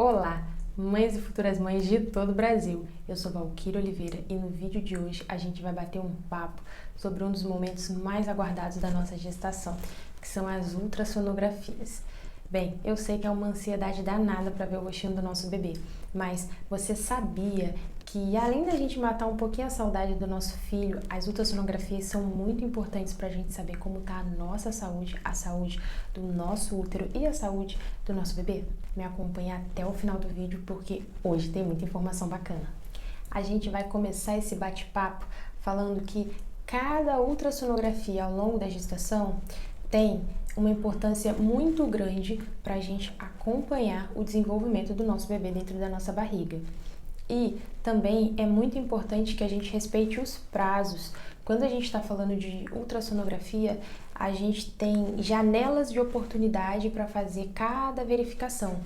Olá, mães e futuras mães de todo o Brasil. Eu sou Valquíria Oliveira e no vídeo de hoje a gente vai bater um papo sobre um dos momentos mais aguardados da nossa gestação, que são as ultrassonografias. Bem, eu sei que é uma ansiedade danada para ver o rostinho do nosso bebê, mas você sabia que além da gente matar um pouquinho a saudade do nosso filho, as ultrassonografias são muito importantes para a gente saber como está a nossa saúde, a saúde do nosso útero e a saúde do nosso bebê? Me acompanha até o final do vídeo porque hoje tem muita informação bacana. A gente vai começar esse bate-papo falando que cada ultrassonografia ao longo da gestação tem uma importância muito grande para a gente acompanhar o desenvolvimento do nosso bebê dentro da nossa barriga. E também é muito importante que a gente respeite os prazos. Quando a gente está falando de ultrassonografia, a gente tem janelas de oportunidade para fazer cada verificação.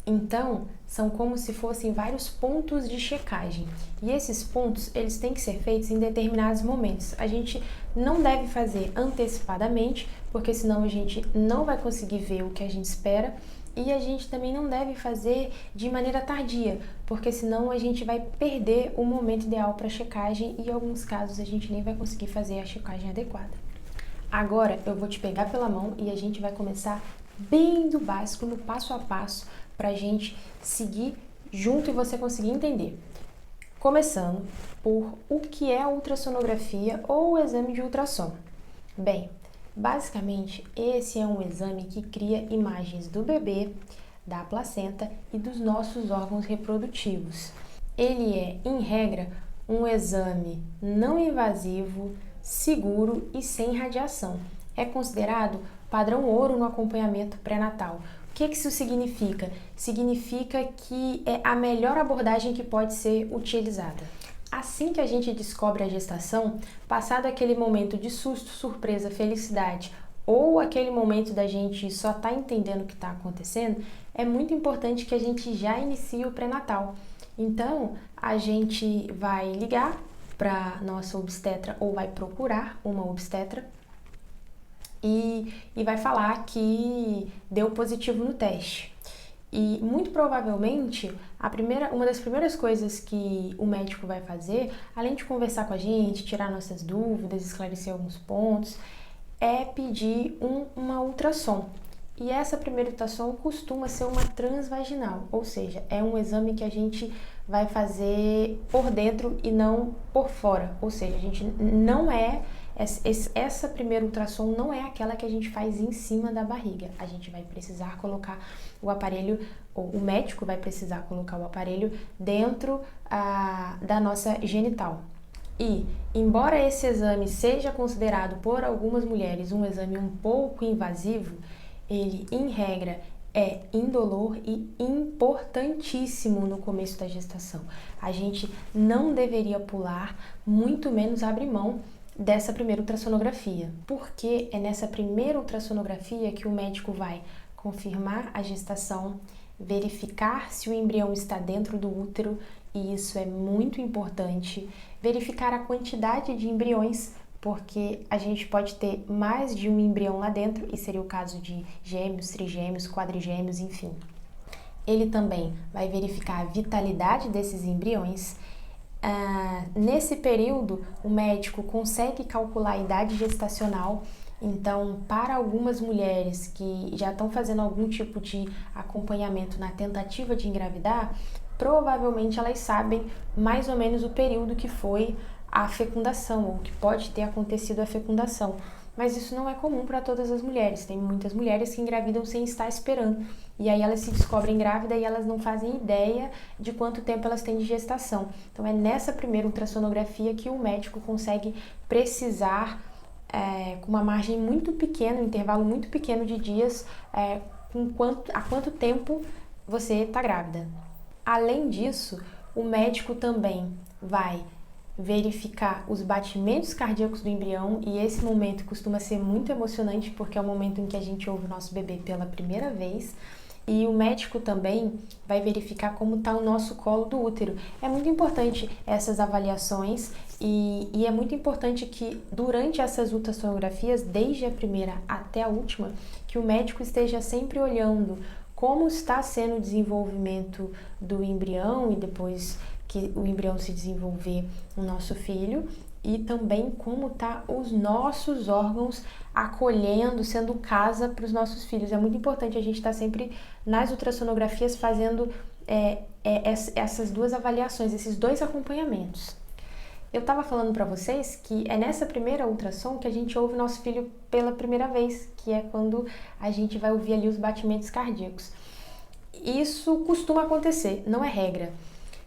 Então, são como se fossem vários pontos de checagem. E esses pontos, eles têm que ser feitos em determinados momentos. A gente não deve fazer antecipadamente, porque senão a gente não vai conseguir ver o que a gente espera. E a gente também não deve fazer de maneira tardia, porque senão a gente vai perder o momento ideal para a checagem e em alguns casos a gente nem vai conseguir fazer a checagem adequada. Agora eu vou te pegar pela mão e a gente vai começar bem do básico, no passo a passo, para a gente seguir junto e você conseguir entender. Começando por o que é a ultrassonografia ou o exame de ultrassom. Bem, basicamente, esse é um exame que cria imagens do bebê, da placenta e dos nossos órgãos reprodutivos. Ele é, em regra, um exame não invasivo, seguro e sem radiação. É considerado padrão ouro no acompanhamento pré-natal. O que isso significa? Significa que é a melhor abordagem que pode ser utilizada. Assim que a gente descobre a gestação, passado aquele momento de susto, surpresa, felicidade ou aquele momento da gente só estar entendendo o que está acontecendo, é muito importante que a gente já inicie o pré-natal. Então, a gente vai ligar para nossa obstetra ou vai procurar uma obstetra e vai falar que deu positivo no teste. E muito provavelmente, uma das primeiras coisas que o médico vai fazer, além de conversar com a gente, tirar nossas dúvidas, esclarecer alguns pontos, é pedir uma ultrassom. E essa primeira ultrassom costuma ser uma transvaginal, ou seja, é um exame que a gente vai fazer por dentro e não por fora. Ou seja, a gente não é essa primeira ultrassom não é aquela que a gente faz em cima da barriga. A gente vai precisar colocar o aparelho, ou o médico vai precisar colocar o aparelho dentro da nossa genital. E, embora esse exame seja considerado por algumas mulheres um exame um pouco invasivo, ele, em regra, é indolor e importantíssimo no começo da gestação. A gente não deveria pular, muito menos abrir mão dessa primeira ultrassonografia, porque é nessa primeira ultrassonografia que o médico vai confirmar a gestação, verificar se o embrião está dentro do útero, e isso é muito importante, verificar a quantidade de embriões, porque a gente pode ter mais de um embrião lá dentro, e seria o caso de gêmeos, trigêmeos, quadrigêmeos, enfim. Ele também vai verificar a vitalidade desses embriões. Nesse período, o médico consegue calcular a idade gestacional. Então, para algumas mulheres que já estão fazendo algum tipo de acompanhamento na tentativa de engravidar, provavelmente elas sabem mais ou menos o período que foi a fecundação, ou que pode ter acontecido a fecundação. Mas isso não é comum para todas as mulheres. Tem muitas mulheres que engravidam sem estar esperando. E aí elas se descobrem grávidas e elas não fazem ideia de quanto tempo elas têm de gestação. Então é nessa primeira ultrassonografia que o médico consegue precisar, com uma margem muito pequena, um intervalo muito pequeno de dias, há quanto tempo você está grávida. Além disso, o médico também vai verificar os batimentos cardíacos do embrião, e esse momento costuma ser muito emocionante porque é o momento em que a gente ouve o nosso bebê pela primeira vez. E o médico também vai verificar como está o nosso colo do útero. É muito importante essas avaliações e é muito importante que durante essas ultrassonografias, desde a primeira até a última, que o médico esteja sempre olhando como está sendo o desenvolvimento do embrião e depois que o embrião se desenvolver, o nosso filho, e também como tá os nossos órgãos acolhendo, sendo casa para os nossos filhos. É muito importante a gente estar sempre nas ultrassonografias fazendo essas duas avaliações, esses dois acompanhamentos. Eu estava falando para vocês que é nessa primeira ultrassom que a gente ouve nosso filho pela primeira vez, que é quando a gente vai ouvir ali os batimentos cardíacos. Isso costuma acontecer, não é regra,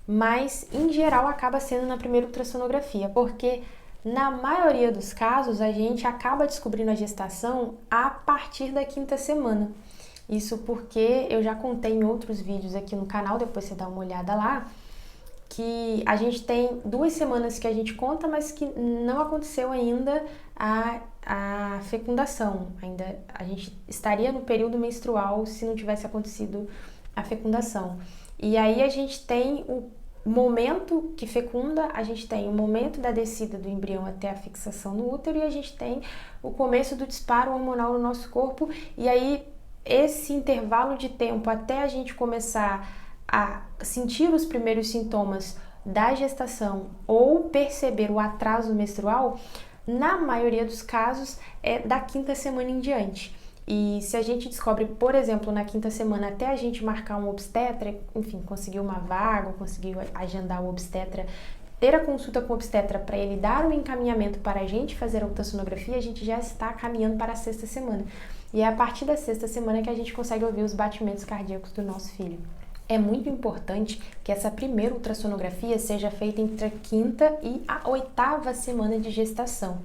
mas em geral acaba sendo na primeira ultrassonografia, porque na maioria dos casos a gente acaba descobrindo a gestação a partir da 5ª semana. Isso porque eu já contei em outros vídeos aqui no canal, depois você dá uma olhada lá, que a gente tem 2 semanas que a gente conta, mas que não aconteceu ainda a fecundação. Ainda a gente estaria no período menstrual se não tivesse acontecido a fecundação. E aí a gente tem o momento que fecunda, a gente tem o momento da descida do embrião até a fixação no útero e a gente tem o começo do disparo hormonal no nosso corpo. E aí esse intervalo de tempo até a gente começar a sentir os primeiros sintomas da gestação ou perceber o atraso menstrual, na maioria dos casos é da 5ª semana em diante. E se a gente descobre, por exemplo, na 5ª semana até a gente marcar um obstetra, enfim, conseguir uma vaga, conseguir agendar o obstetra, ter a consulta com o obstetra para ele dar um encaminhamento para a gente fazer a ultrassonografia, a gente já está caminhando para a 6ª semana. E é a partir da 6ª semana que a gente consegue ouvir os batimentos cardíacos do nosso filho. É muito importante que essa primeira ultrassonografia seja feita entre a 5ª e a 8ª semana de gestação.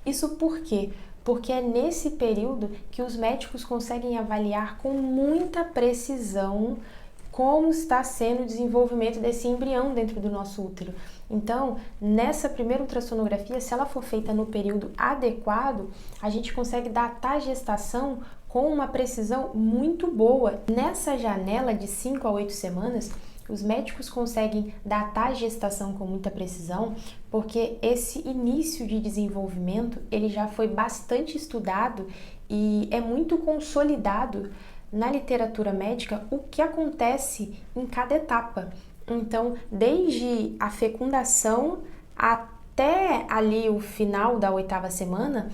Isso por quê? Porque é nesse período que os médicos conseguem avaliar com muita precisão como está sendo o desenvolvimento desse embrião dentro do nosso útero. Então, nessa primeira ultrassonografia, se ela for feita no período adequado, a gente consegue datar a gestação com uma precisão muito boa. Nessa janela de 5 a 8 semanas, os médicos conseguem datar a gestação com muita precisão, porque esse início de desenvolvimento, ele já foi bastante estudado e é muito consolidado na literatura médica o que acontece em cada etapa. Então, desde a fecundação até ali o final da 8ª semana,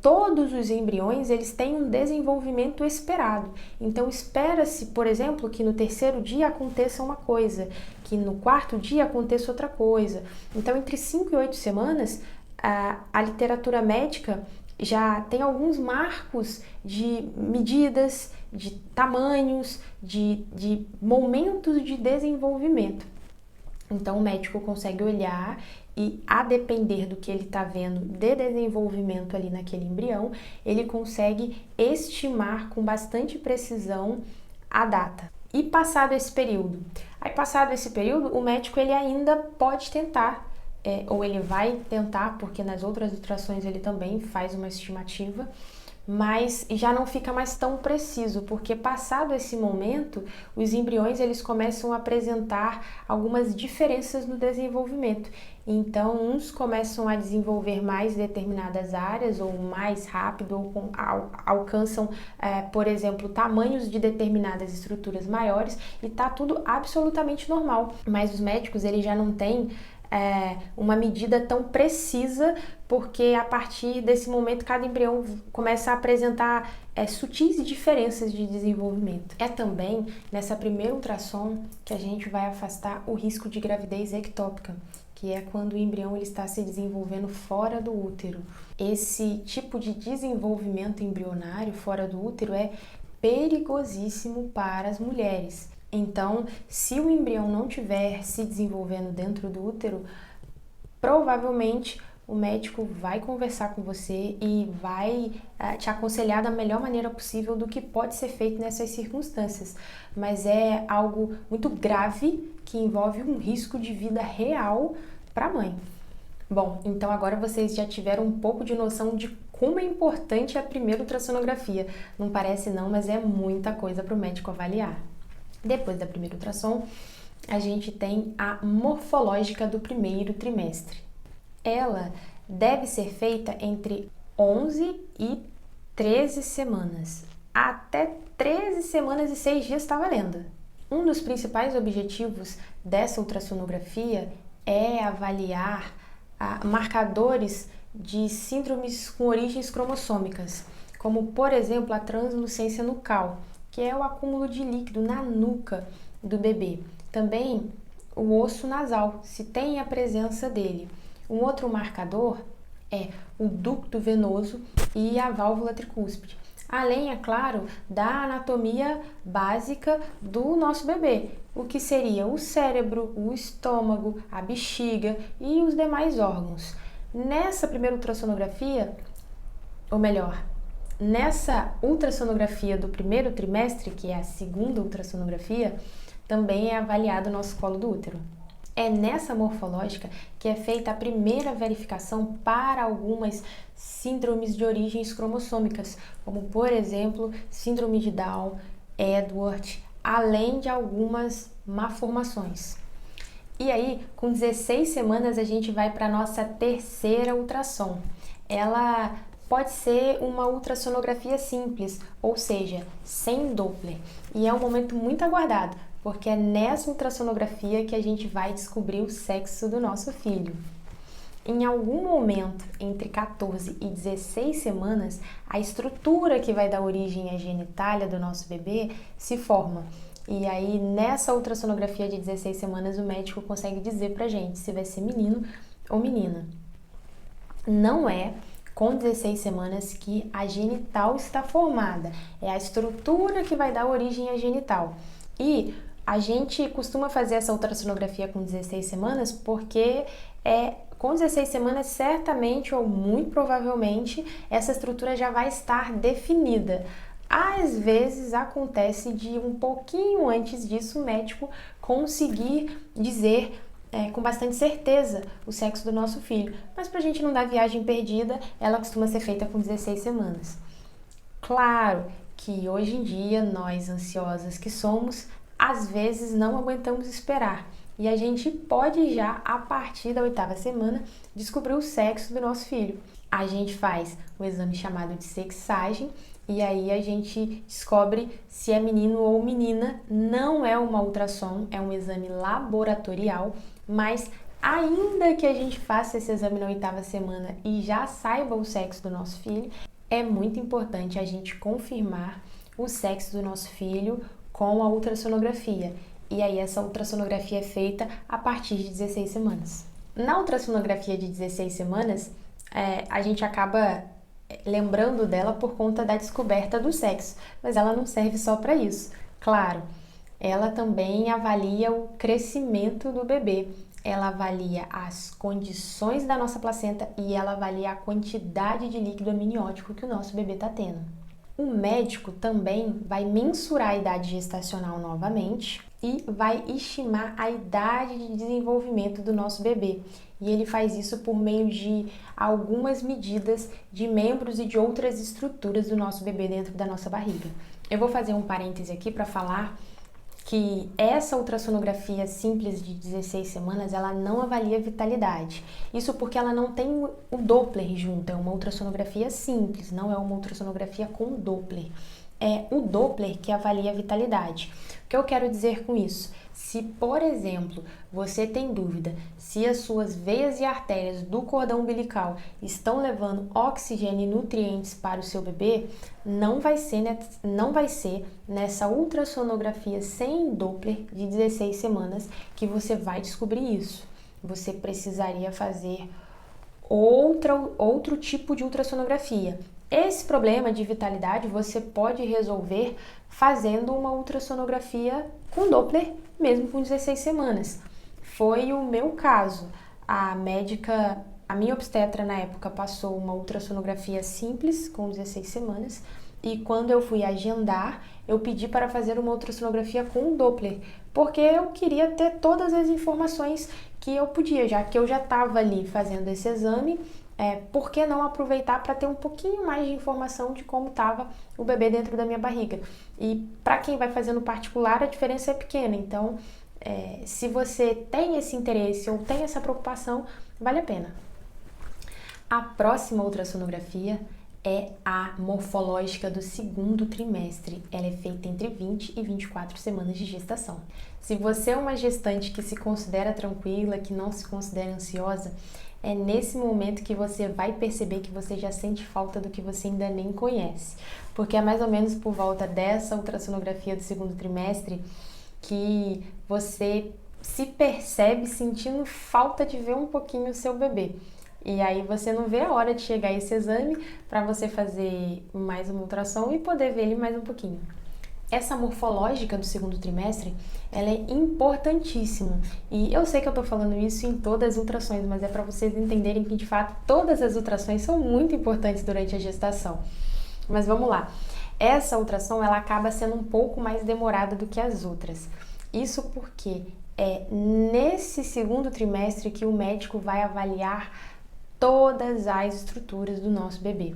todos os embriões eles têm um desenvolvimento esperado. Então espera-se, por exemplo, que no 3º dia aconteça uma coisa, que no 4º dia aconteça outra coisa. Então entre 5 e 8 semanas a literatura médica já tem alguns marcos de medidas, de tamanhos, de momentos de desenvolvimento. Então o médico consegue olhar e, a depender do que ele está vendo de desenvolvimento ali naquele embrião, ele consegue estimar com bastante precisão a data. E passado esse período? Aí passado esse período, o médico ele ainda pode tentar, ou ele vai tentar, porque nas outras ultrassons ele também faz uma estimativa, mas já não fica mais tão preciso, porque passado esse momento, os embriões eles começam a apresentar algumas diferenças no desenvolvimento. Então, uns começam a desenvolver mais determinadas áreas, ou mais rápido, ou alcançam, por exemplo, tamanhos de determinadas estruturas maiores, e tá tudo absolutamente normal. Mas os médicos eles já não têm uma medida tão precisa, porque a partir desse momento cada embrião começa a apresentar sutis diferenças de desenvolvimento. É também nessa primeira ultrassom que a gente vai afastar o risco de gravidez ectópica, que é quando o embrião ele está se desenvolvendo fora do útero. Esse tipo de desenvolvimento embrionário fora do útero é perigosíssimo para as mulheres. Então, se o embrião não estiver se desenvolvendo dentro do útero, provavelmente o médico vai conversar com você e vai te aconselhar da melhor maneira possível do que pode ser feito nessas circunstâncias. Mas é algo muito grave que envolve um risco de vida real para a mãe. Bom, então agora vocês já tiveram um pouco de noção de como é importante a primeira ultrassonografia. Não parece não, mas é muita coisa para o médico avaliar. Depois da primeira ultrassom, a gente tem a morfológica do primeiro trimestre. Ela deve ser feita entre 11 e 13 semanas. até 13 semanas e 6 dias está valendo. Um dos principais objetivos dessa ultrassonografia é avaliar marcadores de síndromes com origens cromossômicas, como, por exemplo, a translucência nucal, que é o acúmulo de líquido na nuca do bebê. Também o osso nasal, se tem a presença dele. Um outro marcador é o ducto venoso e a válvula tricúspide. Além, é claro, da anatomia básica do nosso bebê, o que seria o cérebro, o estômago, a bexiga e os demais órgãos. Nessa primeira ultrassonografia, ou melhor, nessa ultrassonografia do primeiro trimestre, que é a segunda ultrassonografia, também é avaliado o nosso colo do útero. É nessa morfológica que é feita a primeira verificação para algumas síndromes de origens cromossômicas, como, por exemplo, síndrome de Down, Edward, além de algumas malformações. E aí, com 16 semanas, a gente vai para a nossa terceira ultrassom. Ela pode ser uma ultrassonografia simples, ou seja, sem Doppler. E é um momento muito aguardado, porque é nessa ultrassonografia que a gente vai descobrir o sexo do nosso filho. Em algum momento entre 14 e 16 semanas, a estrutura que vai dar origem à genitália do nosso bebê se forma. E aí, nessa ultrassonografia de 16 semanas, o médico consegue dizer pra gente se vai ser menino ou menina. Não é com 16 semanas que a genital está formada, é a estrutura que vai dar origem à genital. E a gente costuma fazer essa ultrassonografia com 16 semanas porque com 16 semanas, certamente ou muito provavelmente, essa estrutura já vai estar definida. Às vezes acontece de um pouquinho antes disso o médico conseguir dizer com bastante certeza o sexo do nosso filho. Mas para a gente não dar viagem perdida, ela costuma ser feita com 16 semanas. Claro que hoje em dia, nós ansiosas que somos, às vezes não aguentamos esperar. E a gente pode já, a partir da 8ª semana, descobrir o sexo do nosso filho. A gente faz um exame chamado de sexagem e aí a gente descobre se é menino ou menina. Não é uma ultrassom, é um exame laboratorial, mas ainda que a gente faça esse exame na 8ª semana e já saiba o sexo do nosso filho, é muito importante a gente confirmar o sexo do nosso filho com a ultrassonografia. E aí essa ultrassonografia é feita a partir de 16 semanas. Na ultrassonografia de 16 semanas, a gente acaba lembrando dela por conta da descoberta do sexo, mas ela não serve só para isso. Claro, ela também avalia o crescimento do bebê, ela avalia as condições da nossa placenta e ela avalia a quantidade de líquido amniótico que o nosso bebê está tendo. O médico também vai mensurar a idade gestacional novamente e vai estimar a idade de desenvolvimento do nosso bebê. E ele faz isso por meio de algumas medidas de membros e de outras estruturas do nosso bebê dentro da nossa barriga. Eu vou fazer um parêntese aqui para falar que essa ultrassonografia simples de 16 semanas, ela não avalia vitalidade. Isso porque ela não tem o Doppler junto, é uma ultrassonografia simples, não é uma ultrassonografia com Doppler. É o Doppler que avalia a vitalidade. O que eu quero dizer com isso? Se, por exemplo, você tem dúvida se as suas veias e artérias do cordão umbilical estão levando oxigênio e nutrientes para o seu bebê, não vai ser nessa ultrassonografia sem Doppler de 16 semanas que você vai descobrir isso. Você precisaria fazer outro tipo de ultrassonografia. Esse problema de vitalidade você pode resolver fazendo uma ultrassonografia com Doppler, mesmo com 16 semanas. Foi o meu caso. A minha obstetra na época passou uma ultrassonografia simples com 16 semanas e quando eu fui agendar, eu pedi para fazer uma ultrassonografia com Doppler, porque eu queria ter todas as informações que eu podia, já que eu já estava ali fazendo esse exame. Por que não aproveitar para ter um pouquinho mais de informação de como estava o bebê dentro da minha barriga? E para quem vai fazer no particular, a diferença é pequena. Então, se você tem esse interesse ou tem essa preocupação, vale a pena. A próxima ultrassonografia é a morfológica do segundo trimestre. Ela é feita entre 20 e 24 semanas de gestação. Se você é uma gestante que se considera tranquila, que não se considera ansiosa, é nesse momento que você vai perceber que você já sente falta do que você ainda nem conhece. Porque é mais ou menos por volta dessa ultrassonografia do segundo trimestre que você se percebe sentindo falta de ver um pouquinho o seu bebê. E aí você não vê a hora de chegar esse exame para você fazer mais uma ultrassom e poder ver ele mais um pouquinho. Essa morfológica do segundo trimestre, ela é importantíssima. E eu sei que eu tô falando isso em todas as ultrassons, mas é para vocês entenderem que, de fato, todas as ultrassons são muito importantes durante a gestação. Mas vamos lá. Essa ultrassom, ela acaba sendo um pouco mais demorada do que as outras. Isso porque é nesse segundo trimestre que o médico vai avaliar todas as estruturas do nosso bebê.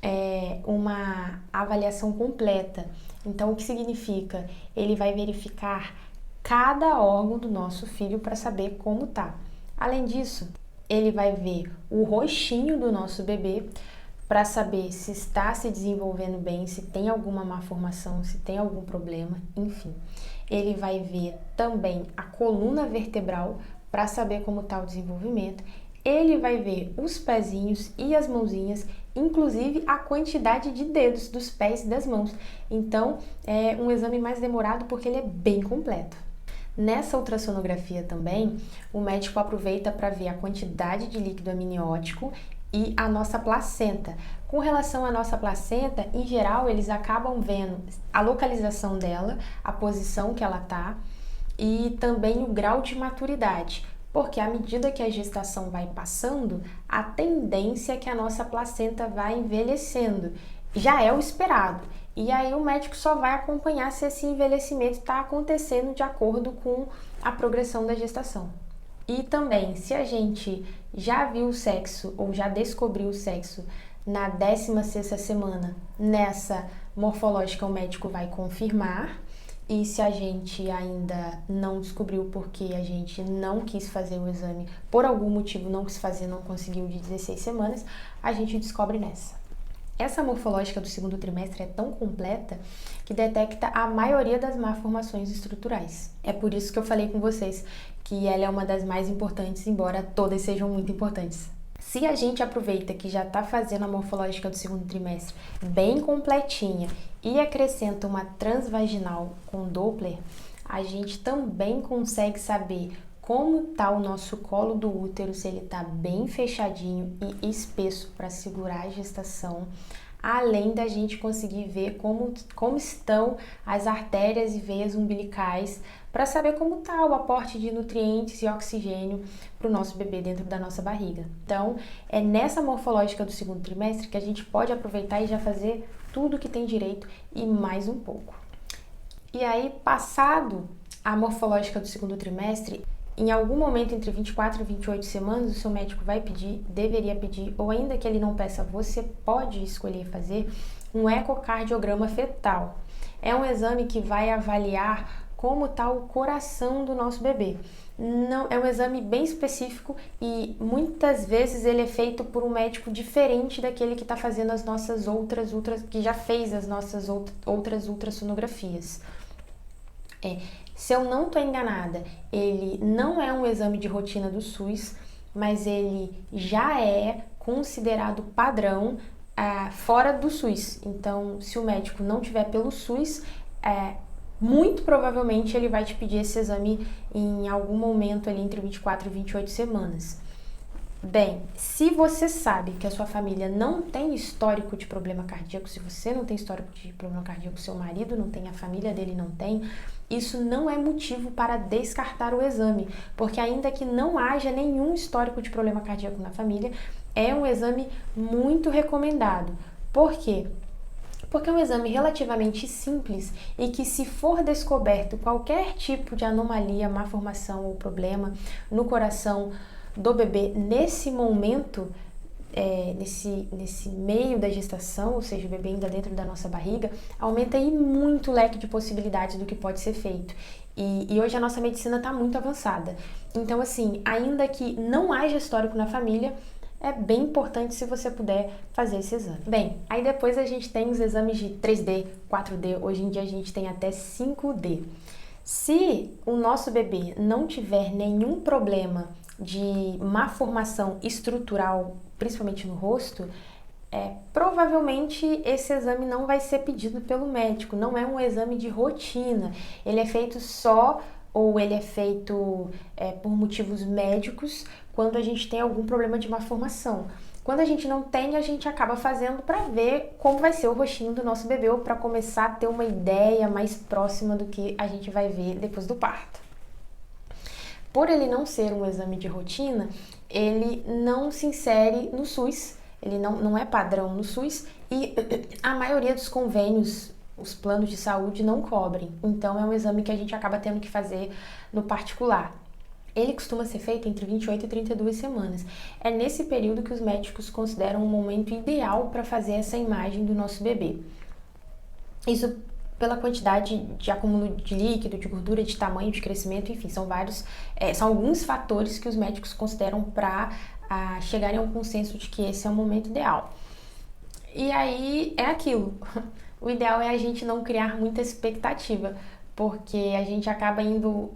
É uma avaliação completa. Então, o que significa? Ele vai verificar cada órgão do nosso filho para saber como tá. Além disso, ele vai ver o rostinho do nosso bebê para saber se está se desenvolvendo bem, se tem alguma malformação, se tem algum problema, enfim. Ele vai ver também a coluna vertebral para saber como está o desenvolvimento. Ele vai ver os pezinhos e as mãozinhas, inclusive a quantidade de dedos dos pés e das mãos. Então, é um exame mais demorado porque ele é bem completo. Nessa ultrassonografia também, o médico aproveita para ver a quantidade de líquido amniótico e a nossa placenta. Com relação à nossa placenta, em geral, eles acabam vendo a localização dela, a posição que ela está e também o grau de maturidade. Porque à medida que a gestação vai passando, a tendência é que a nossa placenta vai envelhecendo. Já é o esperado. E aí o médico só vai acompanhar se esse envelhecimento está acontecendo de acordo com a progressão da gestação. E também, se a gente já viu o sexo ou já descobriu o sexo na 16ª semana, nessa morfológica o médico vai confirmar. E se a gente ainda não descobriu porque a gente não quis fazer o exame, por algum motivo não quis fazer, não conseguiu de 16 semanas, a gente descobre nessa. Essa morfológica do segundo trimestre é tão completa que detecta a maioria das malformações estruturais. É por isso que eu falei com vocês que ela é uma das mais importantes, embora todas sejam muito importantes. Se a gente aproveita que já está fazendo a morfológica do segundo trimestre bem completinha e acrescenta uma transvaginal com Doppler, a gente também consegue saber como está o nosso colo do útero, se ele está bem fechadinho e espesso para segurar a gestação, além da gente conseguir ver como estão as artérias e veias umbilicais para saber como está o aporte de nutrientes e oxigênio para o nosso bebê dentro da nossa barriga. Então, é nessa morfológica do segundo trimestre que a gente pode aproveitar e já fazer tudo que tem direito e mais um pouco. E aí, passado a morfológica do segundo trimestre, em algum momento entre 24 e 28 semanas, o seu médico vai pedir, deveria pedir, ou ainda que ele não peça, você pode escolher fazer um ecocardiograma fetal. É um exame que vai avaliar como está o coração do nosso bebê. Não, é um exame bem específico e muitas vezes ele é feito por um médico diferente daquele que está fazendo as nossas que já fez as nossas outras ultrassonografias. Se eu não estou enganada, ele não é um exame de rotina do SUS, mas ele já é considerado padrão fora do SUS. Então, se o médico não tiver pelo SUS, muito provavelmente ele vai te pedir esse exame em algum momento ali entre 24 e 28 semanas. Bem, se você sabe que a sua família não tem histórico de problema cardíaco, se você não tem histórico de problema cardíaco, seu marido não tem, a família dele não tem, isso não é motivo para descartar o exame, porque ainda que não haja nenhum histórico de problema cardíaco na família, é um exame muito recomendado. Por quê? Porque é um exame relativamente simples e que, se for descoberto qualquer tipo de anomalia, malformação ou problema no coração do bebê nesse momento, nesse meio da gestação, ou seja, o bebê ainda dentro da nossa barriga, aumenta aí muito o leque de possibilidades do que pode ser feito. E hoje a nossa medicina está muito avançada. Então, assim, ainda que não haja histórico na família, é bem importante se você puder fazer esse exame. Bem, aí depois a gente tem os exames de 3D, 4D, hoje em dia a gente tem até 5D. Se o nosso bebê não tiver nenhum problema de má formação estrutural, principalmente no rosto, provavelmente esse exame não vai ser pedido pelo médico, não é um exame de rotina, ele é feito só ou ele é feito por motivos médicos quando a gente tem algum problema de má formação. Quando a gente não tem, a gente acaba fazendo para ver como vai ser o rostinho do nosso bebê ou para começar a ter uma ideia mais próxima do que a gente vai ver depois do parto. Por ele não ser um exame de rotina, ele não se insere no SUS, ele não é padrão no SUS e a maioria dos convênios, os planos de saúde não cobrem. Então é um exame que a gente acaba tendo que fazer no particular. Ele costuma ser feito entre 28 e 32 semanas. É nesse período que os médicos consideram um momento ideal para fazer essa imagem do nosso bebê. Isso pela quantidade de acúmulo de líquido, de gordura, de tamanho, de crescimento, enfim, são alguns fatores que os médicos consideram para chegarem a um consenso de que esse é o momento ideal. E aí é aquilo, o ideal é a gente não criar muita expectativa, porque a gente acaba indo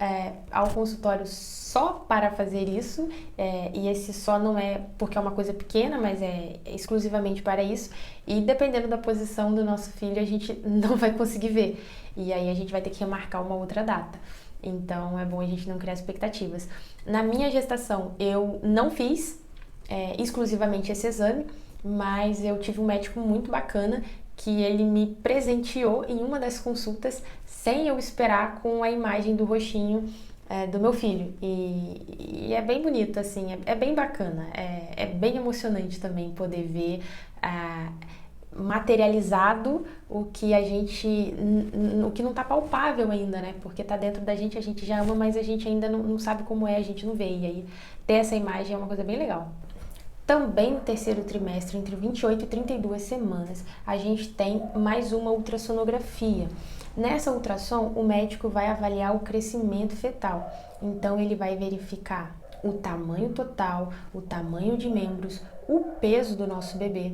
ao consultório só para fazer isso, e esse só não é porque é uma coisa pequena, mas é exclusivamente para isso, e dependendo da posição do nosso filho, a gente não vai conseguir ver, e aí a gente vai ter que remarcar uma outra data. Então é bom a gente não criar expectativas. Na minha gestação, eu não fiz exclusivamente esse exame, mas eu tive um médico muito bacana que ele me presenteou em uma das consultas sem eu esperar com a imagem do rostinho do meu filho. E é bem bonito, assim, é bem bacana, é bem emocionante também poder ver materializado o que o que não está palpável ainda, né? Porque está dentro da gente, a gente já ama, mas a gente ainda não sabe como é, a gente não vê. E aí ter essa imagem é uma coisa bem legal. Também no terceiro trimestre, entre 28 e 32 semanas, a gente tem mais uma ultrassonografia. Nessa ultrassom, o médico vai avaliar o crescimento fetal. Então, ele vai verificar o tamanho total, o tamanho de membros, o peso do nosso bebê.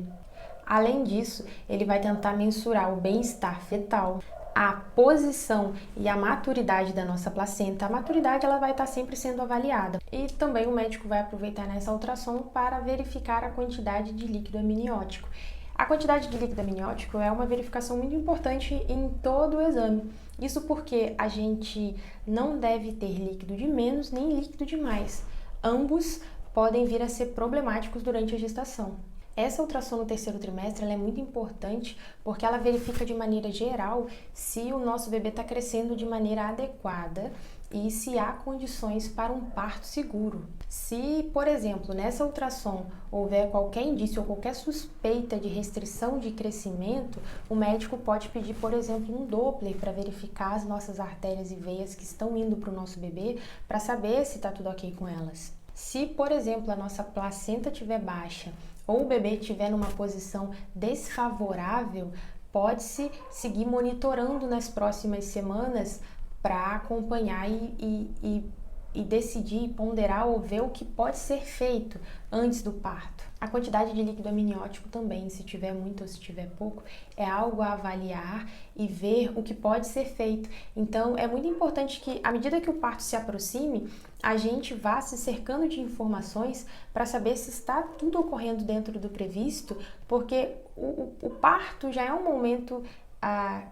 Além disso, ele vai tentar mensurar o bem-estar fetal, a posição e a maturidade da nossa placenta. A maturidade ela vai estar sempre sendo avaliada. E também o médico vai aproveitar nessa ultrassom para verificar a quantidade de líquido amniótico. A quantidade de líquido amniótico é uma verificação muito importante em todo o exame. Isso porque a gente não deve ter líquido de menos nem líquido de mais. Ambos podem vir a ser problemáticos durante a gestação. Essa ultrassom no terceiro trimestre ela é muito importante porque ela verifica de maneira geral se o nosso bebê está crescendo de maneira adequada e se há condições para um parto seguro. Se, por exemplo, nessa ultrassom houver qualquer indício ou qualquer suspeita de restrição de crescimento, o médico pode pedir, por exemplo, um Doppler para verificar as nossas artérias e veias que estão indo para o nosso bebê para saber se está tudo ok com elas. Se, por exemplo, a nossa placenta estiver baixa ou o bebê estiver numa posição desfavorável, pode-se seguir monitorando nas próximas semanas para acompanhar e decidir, ponderar ou ver o que pode ser feito antes do parto. A quantidade de líquido amniótico também, se tiver muito ou se tiver pouco, é algo a avaliar e ver o que pode ser feito. Então, é muito importante que, à medida que o parto se aproxime, a gente vá se cercando de informações para saber se está tudo ocorrendo dentro do previsto, porque o parto já é um momento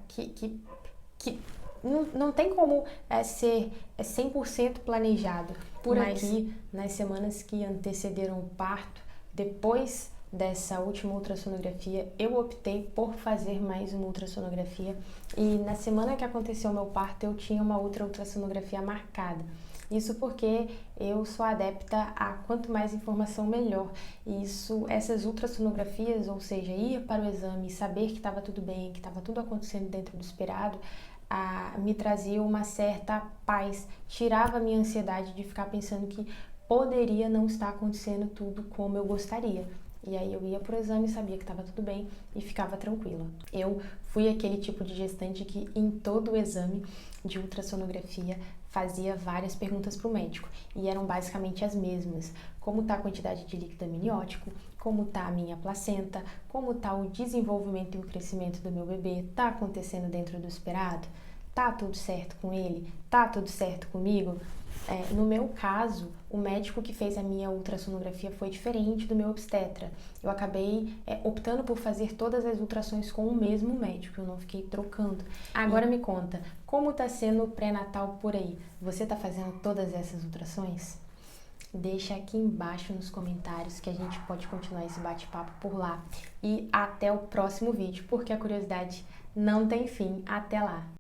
que não tem como ser 100% planejado. Mas aqui, nas semanas que antecederam o parto, depois dessa última ultrassonografia, eu optei por fazer mais uma ultrassonografia e na semana que aconteceu o meu parto, eu tinha uma outra ultrassonografia marcada. Isso porque eu sou adepta a quanto mais informação, melhor. E essas ultrassonografias, ou seja, ir para o exame e saber que estava tudo bem, que estava tudo acontecendo dentro do esperado, me trazia uma certa paz, tirava a minha ansiedade de ficar pensando que poderia não estar acontecendo tudo como eu gostaria. E aí eu ia pro exame, sabia que estava tudo bem e ficava tranquila. Eu fui aquele tipo de gestante que em todo o exame de ultrassonografia fazia várias perguntas para o médico e eram basicamente as mesmas. Como está a quantidade de líquido amniótico, como está a minha placenta, como está o desenvolvimento e o crescimento do meu bebê, está acontecendo dentro do esperado? Tá tudo certo com ele? Tá tudo certo comigo? No meu caso, o médico que fez a minha ultrassonografia foi diferente do meu obstetra. Eu acabei optando por fazer todas as ultrassons com o mesmo médico, eu não fiquei trocando. Agora me conta, como tá sendo o pré-natal por aí? Você tá fazendo todas essas ultrassons? Deixa aqui embaixo nos comentários que a gente pode continuar esse bate-papo por lá. E até o próximo vídeo, porque a curiosidade não tem fim. Até lá!